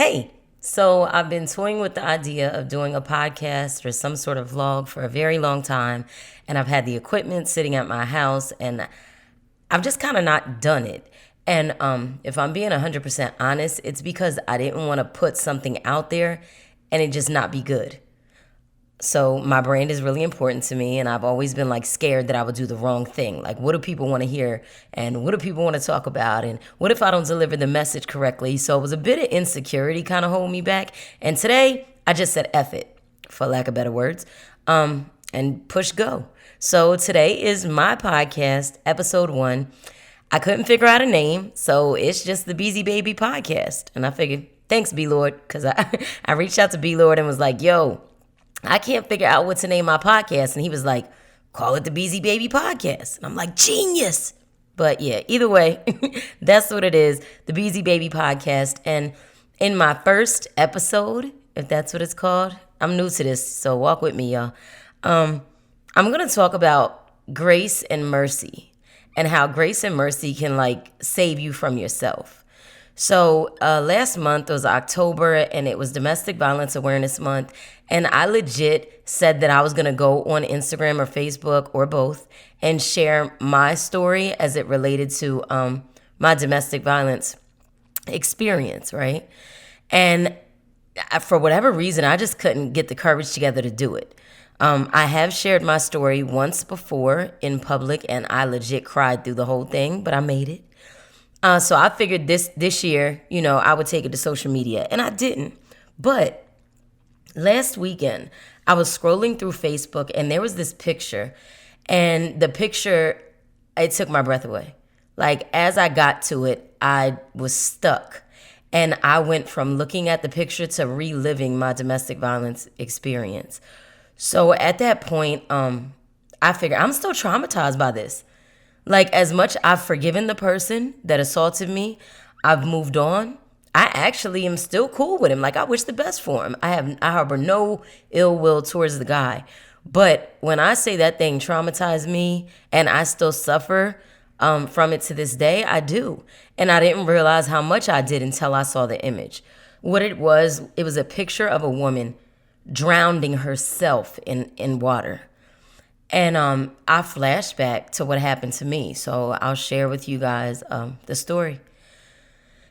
Hey, so I've been toying with the idea of doing a podcast or some sort of vlog for a very long time, and I've had the equipment sitting at my house, and I've just kind of not done it. And if I'm being 100% honest, it's because I didn't want to put something out there and it just not be good. So my brand is really important to me, and I've always been like scared that I would do the wrong thing. Like, what do people want to hear, and what do people want to talk about, and what if I don't deliver the message correctly? So it was a bit of insecurity kind of holding me back. And today I just said F it, for lack of better words, and push go. So today is my podcast, episode 1. I couldn't figure out a name, so it's just the Beasy Baybie podcast. And I figured, thanks, B-Lord, because I reached out to B-Lord and was like, yo, I can't figure out what to name my podcast. And he was like, call it the Beasy Baybie podcast. And I'm like, genius. But yeah, either way, that's what it is, the Beasy Baybie podcast. And in my first episode, if that's what it's called, I'm new to this, so walk with me, y'all. I'm going to talk about grace and mercy and how grace and mercy can like save you from yourself. So last month was October, and it was Domestic Violence Awareness Month. And I legit said that I was going to go on Instagram or Facebook or both and share my story as it related to my domestic violence experience, right? And for whatever reason, I just couldn't get the courage together to do it. I have shared my story once before in public, and I legit cried through the whole thing, but I made it. So I figured this year, I would take it to social media, and I didn't. But last weekend, I was scrolling through Facebook, and there was this picture, and the picture, it took my breath away. Like, as I got to it, I was stuck, and I went from looking at the picture to reliving my domestic violence experience. So at that point, I figured I'm still traumatized by this. Like, as much I've forgiven the person that assaulted me, I've moved on. I actually am still cool with him. Like, I wish the best for him. I harbor no ill will towards the guy. But when I say that thing traumatized me and I still suffer from it to this day, I do. And I didn't realize how much I did until I saw the image. What it was a picture of a woman drowning herself in water. And I flashed back to what happened to me. So I'll share with you guys the story.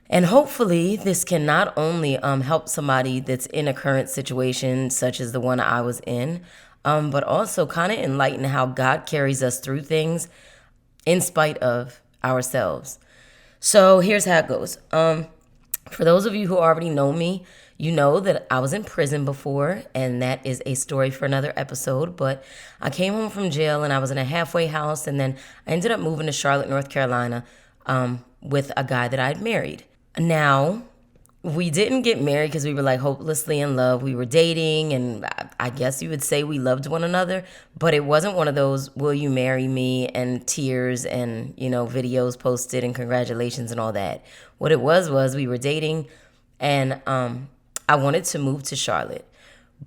And hopefully this can not only help somebody that's in a current situation such as the one I was in, but also kind of enlighten how God carries us through things in spite of ourselves. So here's how it goes. For those of you who already know me, you know that I was in prison before, and that is a story for another episode. But I came home from jail, and I was in a halfway house, and then I ended up moving to Charlotte, North Carolina, with a guy that I'd married. Now, we didn't get married because we were like hopelessly in love. We were dating, and I guess you would say we loved one another, but it wasn't one of those "will you marry me" and tears and videos posted and congratulations and all that. What it was we were dating, and I wanted to move to Charlotte,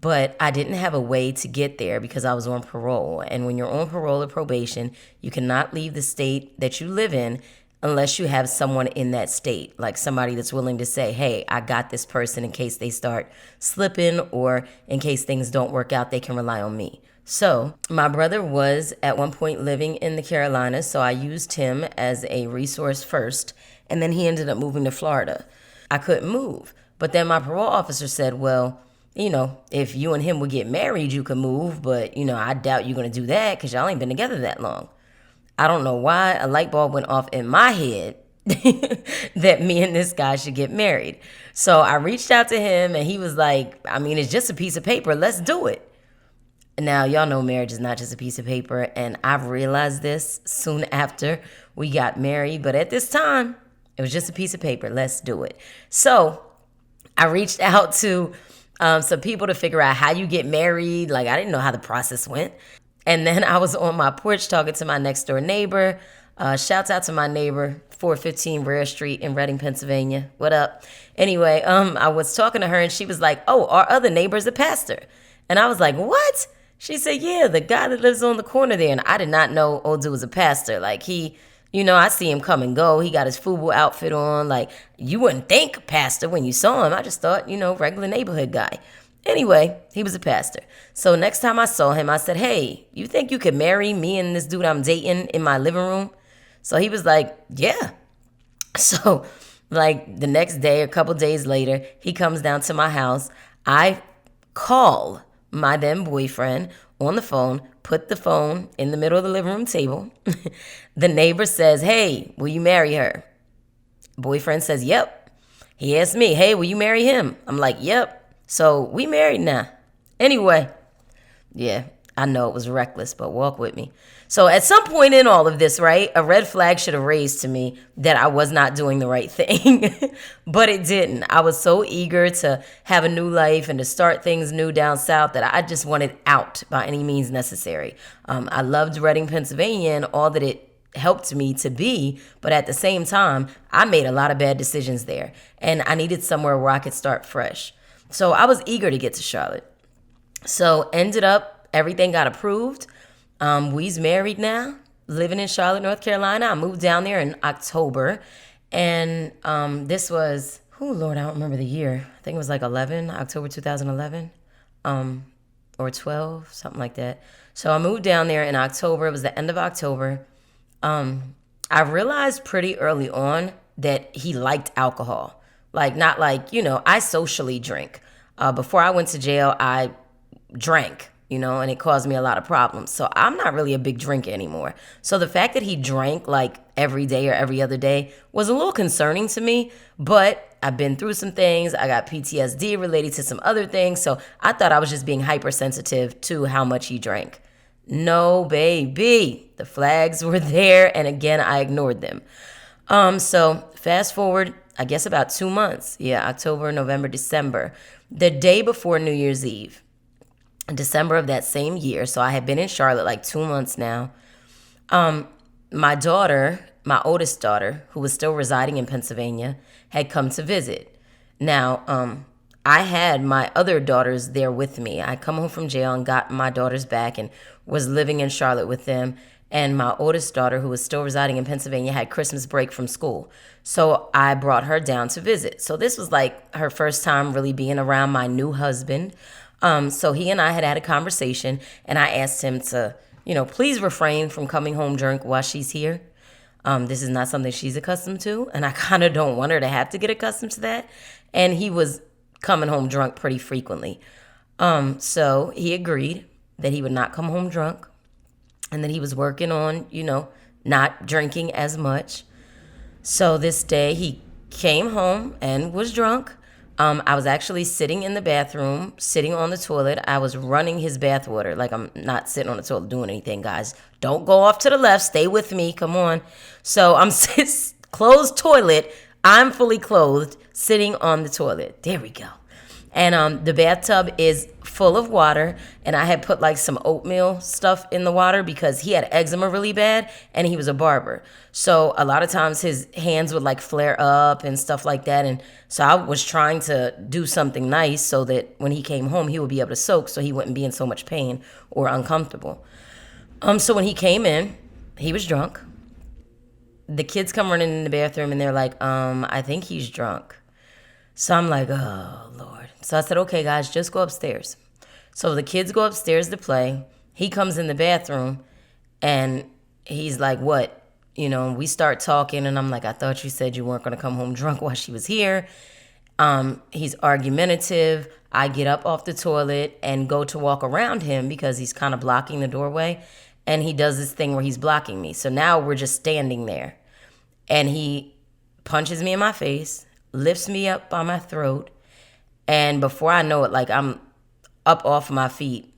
but I didn't have a way to get there because I was on parole. And when you're on parole or probation, you cannot leave the state that you live in unless you have someone in that state, like somebody that's willing to say, hey, I got this person in case they start slipping or in case things don't work out, they can rely on me. So my brother was at one point living in the Carolinas, so I used him as a resource first, and then he ended up moving to Florida. I couldn't move. But then my parole officer said, well, if you and him would get married, you could move. But, I doubt you're going to do that because y'all ain't been together that long. I don't know why a light bulb went off in my head that me and this guy should get married. So I reached out to him, and he was like, it's just a piece of paper. Let's do it. Now, y'all know marriage is not just a piece of paper. And I've realized this soon after we got married. But at this time, it was just a piece of paper. Let's do it. So I reached out to some people to figure out how you get married. Like, I didn't know how the process went. And then I was on my porch talking to my next door neighbor. Shouts out to my neighbor, 415 Rare Street in Reading, Pennsylvania. What up? Anyway, I was talking to her, and she was like, oh, our other neighbor's a pastor. And I was like, what? She said, yeah, the guy that lives on the corner there. And I did not know old dude was a pastor. Like, he I see him come and go. He got his FUBU outfit on. Like, you wouldn't think pastor when you saw him. I just thought, regular neighborhood guy. Anyway, he was a pastor. So next time I saw him, I said, hey, you think you could marry me and this dude I'm dating in my living room? So he was like, yeah. So, like, the next day, a couple days later, he comes down to my house. I call my then boyfriend on the phone, put the phone in the middle of the living room table. The neighbor says, hey, will you marry her? Boyfriend says, yep. He asked me, hey, will you marry him? I'm like, yep. So we married now. Anyway, yeah, I know it was reckless, but walk with me. So at some point in all of this, right, a red flag should have raised to me that I was not doing the right thing, but it didn't. I was so eager to have a new life and to start things new down south that I just wanted out by any means necessary. I loved Reading, Pennsylvania, and all that it helped me to be, but at the same time, I made a lot of bad decisions there, and I needed somewhere where I could start fresh. So I was eager to get to Charlotte. So ended up, everything got approved. We's married now, living in Charlotte, North Carolina. I moved down there in October, and this was, Lord, I don't remember the year. I think it was like October 2011, or 12, something like that. So I moved down there in October. It was the end of October. I realized pretty early on that he liked alcohol. Like, not like, I socially drink. Before I went to jail, I drank, and it caused me a lot of problems. So I'm not really a big drinker anymore. So the fact that he drank like every day or every other day was a little concerning to me, but I've been through some things. I got PTSD related to some other things. So I thought I was just being hypersensitive to how much he drank. No, baby. The flags were there, and again, I ignored them. So fast forward, I guess about 2 months. Yeah, October, November, December. The day before New Year's Eve, December of that same year. So I had been in Charlotte like 2 months now. My daughter, my oldest daughter, who was still residing in Pennsylvania, had come to visit. Now, I had my other daughters there with me. I come home from jail and got my daughters back and was living in Charlotte with them. And my oldest daughter, who was still residing in Pennsylvania, had Christmas break from school. So I brought her down to visit. So this was like her first time really being around my new husband. So he and I had a conversation, and I asked him to, please refrain from coming home drunk while she's here. This is not something she's accustomed to, and I kind of don't want her to have to get accustomed to that. And he was coming home drunk pretty frequently. So he agreed that he would not come home drunk, and that he was working on, not drinking as much. So this day he came home and was drunk. I was actually sitting in the bathroom, sitting on the toilet. I was running his bathwater. Like, I'm not sitting on the toilet doing anything, guys. Don't go off to the left. Stay with me. Come on. So I'm closed toilet. I'm fully clothed, sitting on the toilet. There we go. And the bathtub is full of water, and I had put like some oatmeal stuff in the water because he had eczema really bad, and he was a barber. So a lot of times his hands would like flare up and stuff like that. And so I was trying to do something nice so that when he came home, he would be able to soak so he wouldn't be in so much pain or uncomfortable. So when he came in, he was drunk. The kids come running in the bathroom, and they're like, I think he's drunk. So I'm like, oh, Lord. So I said, okay, guys, just go upstairs. So the kids go upstairs to play. He comes in the bathroom, and he's like, what? We start talking, and I'm like, I thought you said you weren't going to come home drunk while she was here. He's argumentative. I get up off the toilet and go to walk around him because he's kind of blocking the doorway, and he does this thing where he's blocking me. So now we're just standing there, and he punches me in my face, lifts me up by my throat, and before I know it, like, I'm up off my feet,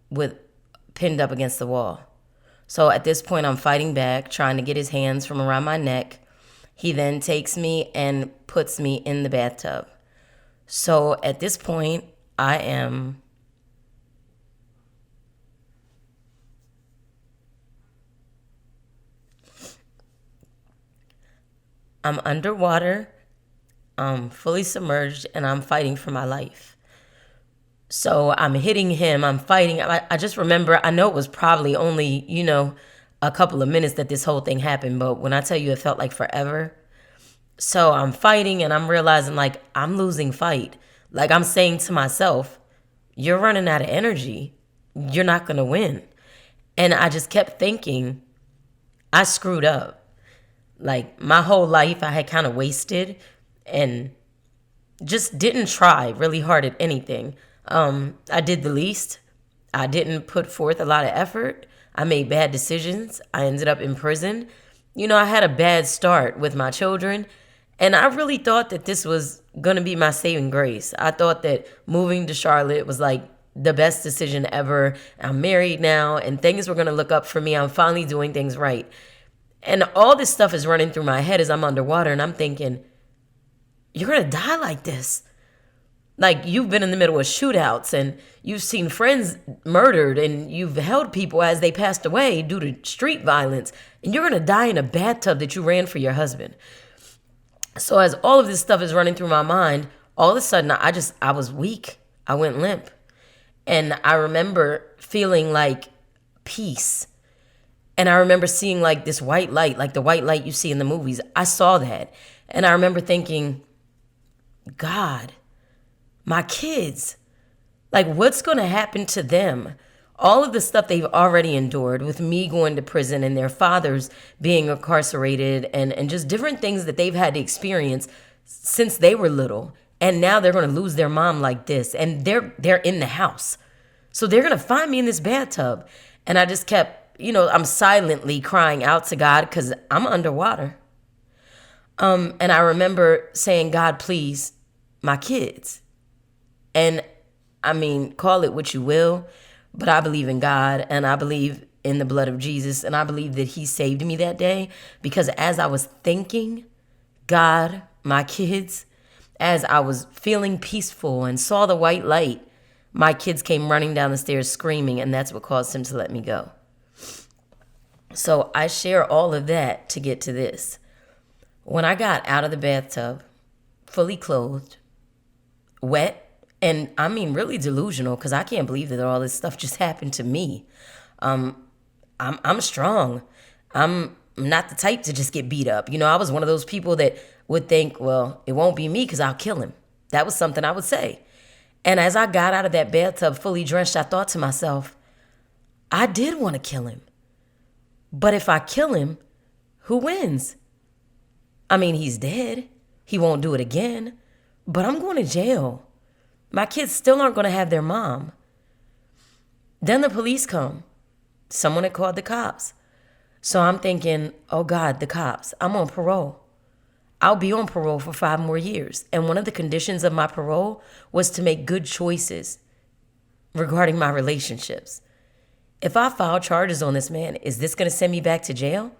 with pinned up against the wall. So at this point, I'm fighting back, trying to get his hands from around my neck. He then takes me and puts me in the bathtub. So at this point, I'm underwater, fully submerged, and I'm fighting for my life. So I'm hitting him, I'm fighting. I just remember, I know it was probably only, a couple of minutes that this whole thing happened, but when I tell you it felt like forever. So I'm fighting and I'm realizing like I'm losing fight. Like I'm saying to myself, you're running out of energy. You're not going to win. And I just kept thinking, I screwed up. Like my whole life I had kind of wasted and just didn't try really hard at anything. I did the least. I didn't put forth a lot of effort. I made bad decisions. I ended up in prison. I had a bad start with my children. And I really thought that this was going to be my saving grace. I thought that moving to Charlotte was like the best decision ever. I'm married now and things were going to look up for me. I'm finally doing things right. And all this stuff is running through my head as I'm underwater. And I'm thinking, you're going to die like this. Like you've been in the middle of shootouts and you've seen friends murdered and you've held people as they passed away due to street violence. And you're going to die in a bathtub that you ran for your husband. So as all of this stuff is running through my mind, all of a sudden I was weak. I went limp. And I remember feeling like peace. And I remember seeing like this white light, like the white light you see in the movies. I saw that. And I remember thinking, God, my kids, like what's going to happen to them? All of the stuff they've already endured with me going to prison and their fathers being incarcerated and just different things that they've had to experience since they were little. And now they're going to lose their mom like this. And they're in the house. So they're going to find me in this bathtub. And I just kept, I'm silently crying out to God because I'm underwater. And I remember saying, God, please, my kids. And I mean, call it what you will. But I believe in God and I believe in the blood of Jesus. And I believe that he saved me that day because as I was thinking, God, my kids, as I was feeling peaceful and saw the white light, my kids came running down the stairs screaming, and that's what caused him to let me go. So I share all of that to get to this. When I got out of the bathtub, fully clothed, wet, and I mean really delusional because I can't believe that all this stuff just happened to me. I'm strong. I'm not the type to just get beat up. I was one of those people that would think, well, it won't be me because I'll kill him. That was something I would say. And as I got out of that bathtub fully drenched, I thought to myself, I did want to kill him. But if I kill him, who wins? I mean, he's dead. He won't do it again. But I'm going to jail. My kids still aren't going to have their mom. Then the police come. Someone had called the cops. So I'm thinking, oh God, the cops. I'm on parole. I'll be on parole for 5 more years. And one of the conditions of my parole was to make good choices regarding my relationships. If I file charges on this man, is this going to send me back to jail?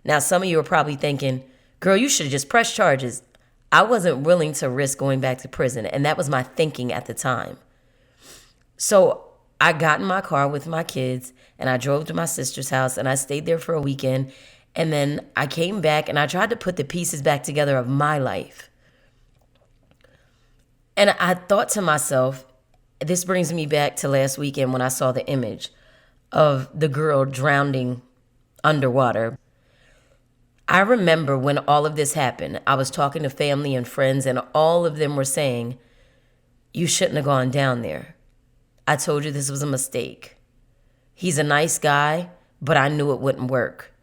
Now, some of you are probably thinking, girl, you should have just pressed charges. I wasn't willing to risk going back to prison, and that was my thinking at the time. So I got in my car with my kids, and I drove to my sister's house, and I stayed there for a weekend, and then I came back, and I tried to put the pieces back together of my life. And I thought to myself, this brings me back to last weekend when I saw the image of the girl drowning underwater. I remember when all of this happened, I was talking to family and friends, and all of them were saying, you shouldn't have gone down there. I told you this was a mistake. He's a nice guy, but I knew it wouldn't work.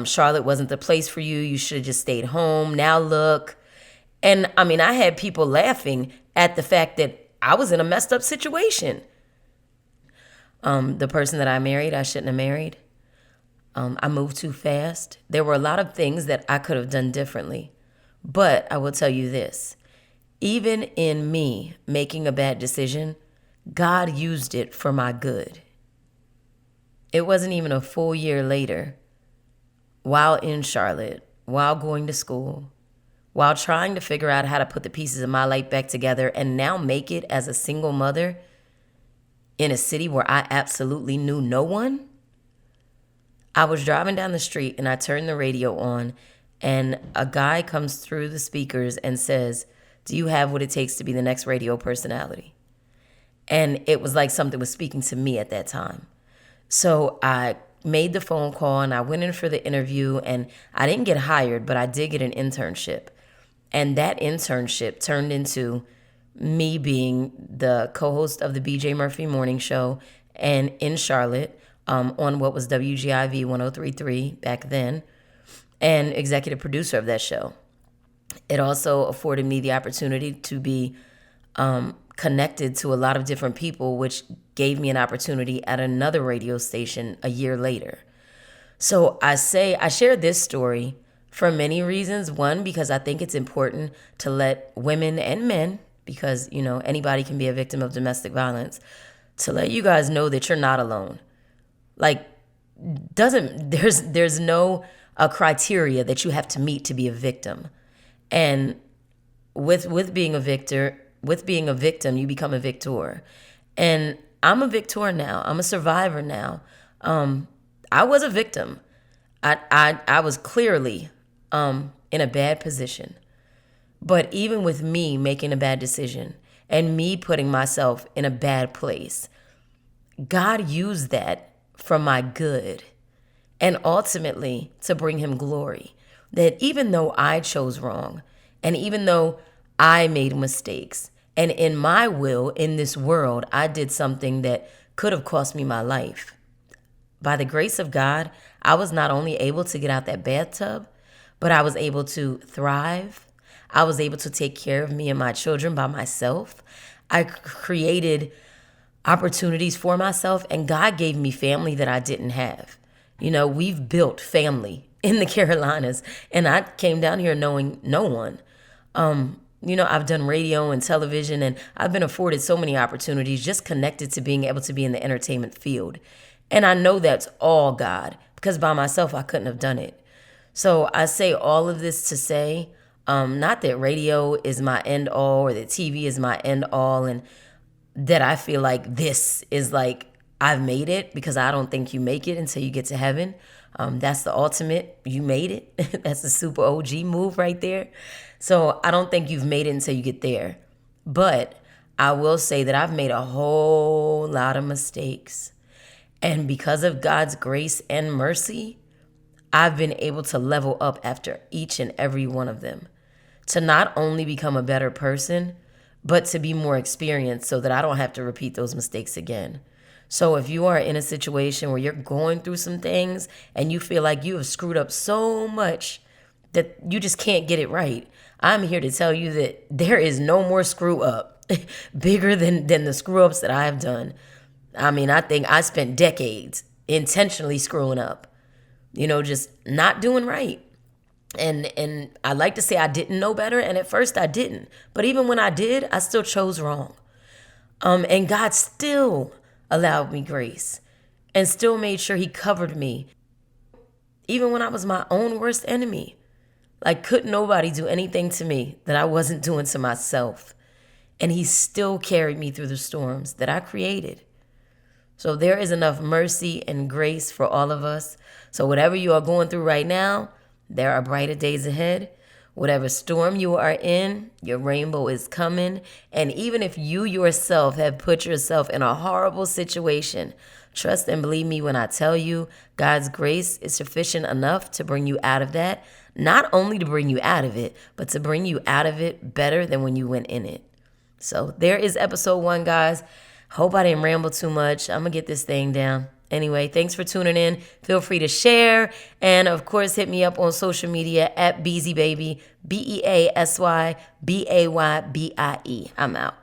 Charlotte wasn't the place for you. You should have just stayed home. Now look. And I mean, I had people laughing at the fact that I was in a messed up situation. The person that I married, I shouldn't have married. I moved too fast. There were a lot of things that I could have done differently. But I will tell you this. Even in me making a bad decision, God used it for my good. It wasn't even a full year later, while in Charlotte, while going to school, while trying to figure out how to put the pieces of my life back together and now make it as a single mother in a city where I absolutely knew no one. I was driving down the street and I turned the radio on and a guy comes through the speakers and says, do you have what it takes to be the next radio personality? And it was like something was speaking to me at that time. So I made the phone call and I went in for the interview, and I didn't get hired, but I did get an internship. And that internship turned into me being the co-host of the BJ Murphy Morning Show and in Charlotte, on what was WGIV 1033 back then, and executive producer of that show. It also afforded me the opportunity to be connected to a lot of different people, which gave me an opportunity at another radio station a year later. So I share this story for many reasons. One, because I think it's important to let women and men, because, anybody can be a victim of domestic violence, to let you guys know that you're not alone. Like, there's no criteria that you have to meet to be a victim. And with being a victim, you become a victor. And I'm a victor now. I'm a survivor now. I was a victim. I was clearly in a bad position. But even with me making a bad decision and me putting myself in a bad place, God used that for my good and ultimately to bring him glory. That even though I chose wrong, and even though I made mistakes, and in my will, in this world, I did something that could have cost me my life, by the grace of God, I was not only able to get out that bathtub, but I was able to thrive. I was able to take care of me and my children by myself. I created opportunities for myself, and God gave me family that I didn't have. We've built family in the Carolinas, and I came down here knowing no one. I've done radio and television, and I've been afforded so many opportunities just connected to being able to be in the entertainment field. And I know that's all God, because by myself, I couldn't have done it. So I say all of this to say, not that radio is my end all or that TV is my end all, and that I feel like this is like I've made it, because I don't think you make it until you get to heaven. That's the ultimate. You made it. That's the super OG move right there. So I don't think you've made it until you get there. But I will say that I've made a whole lot of mistakes. And because of God's grace and mercy, I've been able to level up after each and every one of them. To not only become a better person, but to be more experienced so that I don't have to repeat those mistakes again. So if you are in a situation where you're going through some things and you feel like you have screwed up so much that you just can't get it right, I'm here to tell you that there is no more screw up bigger than the screw ups that I have done. I mean, I think I spent decades intentionally screwing up, just not doing right. And I like to say I didn't know better, and at first I didn't. But even when I did, I still chose wrong. And God still allowed me grace and still made sure he covered me, even when I was my own worst enemy. Like, couldn't nobody do anything to me that I wasn't doing to myself. And he still carried me through the storms that I created. So there is enough mercy and grace for all of us. So whatever you are going through right now, there are brighter days ahead. Whatever storm you are in, your rainbow is coming. And even if you yourself have put yourself in a horrible situation, trust and believe me when I tell you, God's grace is sufficient enough to bring you out of that. Not only to bring you out of it, but to bring you out of it better than when you went in it. So there is episode 1, guys. Hope I didn't ramble too much. I'm going to get this thing down. Anyway, thanks for tuning in. Feel free to share. And, of course, hit me up on social media at Beasy Baybie, BeasyBaybie. I'm out.